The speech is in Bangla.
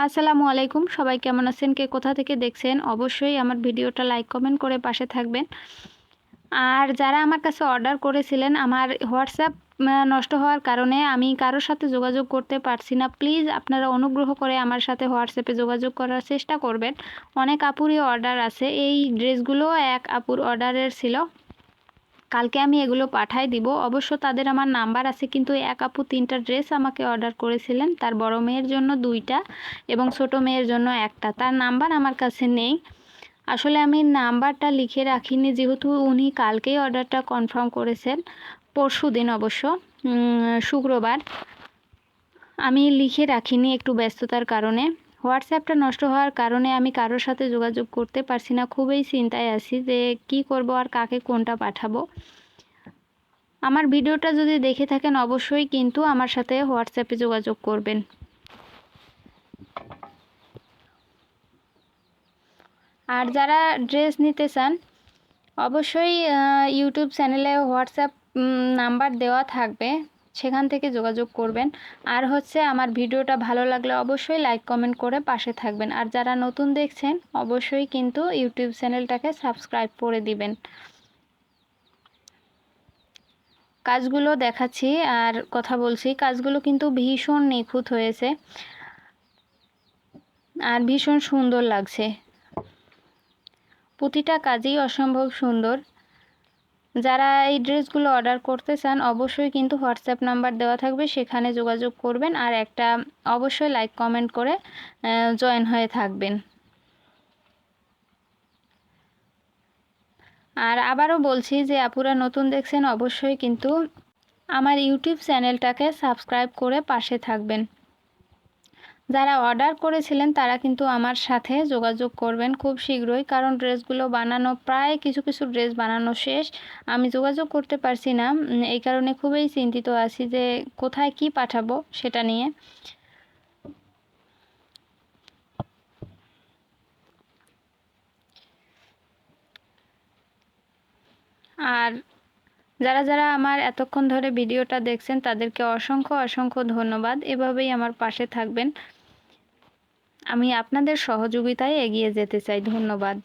আসসালামু আলাইকুম, সবাই কেমন আছেন, কে কোথা থেকে দেখছেন? অবশ্যই আমার ভিডিওটা লাইক কমেন্ট করে পাশে থাকবেন। আর যারা আমার কাছে অর্ডার করেছিলেন, আমার হোয়াটসঅ্যাপ নষ্ট হওয়ার কারণে আমি কারোর সাথে যোগাযোগ করতে পারছি না। প্লিজ আপনারা অনুগ্রহ করে আমার সাথে হোয়াটসঅ্যাপে যোগাযোগ করার চেষ্টা করবেন। অনেক আপুরই অর্ডার আছে। এই ড্রেসগুলো এক আপুর অর্ডারের ছিল। কালকে আমি এগুলো পাঠাই দিব। অবশ্য তাদের আমার নাম্বার আছে, কিন্তু এক আপু 3টা ড্রেস আমাকে অর্ডার করেছিলেন। তার বড় মেয়ের জন্য 2টা এবং ছোট মেয়ের জন্য একটা। তার নাম্বার আমার কাছে নেই। আসলে আমি নাম্বারটা লিখে রাখিনি, যেহেতু উনি কালকেই অর্ডারটা কনফার্ম করেছেন, পরশুদিন অবশ্য শুক্রবার। আমি লিখে রাখিনি একটু ব্যস্ততার কারণে। হোয়াটসঅ্যাপটা নষ্ট হওয়ার কারণে আমি কারোর সাথে যোগাযোগ করতে পারছি না। খুবই চিন্তায় আছি যে কি করব আর কাকে কোনটা পাঠাবো। আমার ভিডিওটা যদি দেখে থাকেন অবশ্যই কিন্তু আমার সাথে হোয়াটসঅ্যাপে যোগাযোগ করবেন। আর যারা ড্রেস নিতে চান অবশ্যই ইউটিউব চ্যানেলে হোয়াটসঅ্যাপ নাম্বার দেওয়া থাকবে, সেখান থেকে যোগাযোগ করবেন। আর হচ্ছে আমার ভিডিওটা ভালো লাগলে অবশ্যই লাইক কমেন্ট করে পাশে থাকবেন। আর যারা নতুন দেখছেন অবশ্যই কিন্তু ইউটিউব চ্যানেলটাকে সাবস্ক্রাইব করে দিবেন। কাজগুলো দেখাচ্ছি আর কথা বলছি। কাজগুলো কিন্তু ভীষণ নিখুঁত হয়েছে আর ভীষণ সুন্দর লাগছে। প্রতিটা কাজই অসম্ভব সুন্দর। যারা এই ড্রেসগুলো অর্ডার করতে চান অবশ্যই কিন্তু হোয়াটসঅ্যাপ নাম্বার দেওয়া থাকবে, সেখানে যোগাযোগ করবেন। আর একটা অবশ্যই লাইক কমেন্ট করে জয়েন হয়ে থাকবেন। আর আবারও বলছি যে আপুরা নতুন দেখছেন অবশ্যই কিন্তু আমার ইউটিউব চ্যানেলটাকে সাবস্ক্রাইব করে পাশে থাকবেন। যারা অর্ডার করেছিলেন তারা কিন্তু আমার সাথে যোগাযোগ করবেন খুব শীঘ্রই, কারণ ড্রেসগুলো বানানো প্রায় কিছু কিছু ড্রেস বানানো শেষ। আমি যোগাযোগ করতে পারছি না, এই কারণে খুবই চিন্তিত আছি যে কোথায় কি পাঠাবো সেটা নিয়ে। আর যারা যারা আমার এতক্ষণ ধরে ভিডিওটা দেখছেন তাদেরকে অসংখ্য অসংখ্য ধন্যবাদ। এভাবেই আমার পাশে থাকবেন। আমি আপনাদের সহযোগিতায় এগিয়ে যেতে চাই। ধন্যবাদ।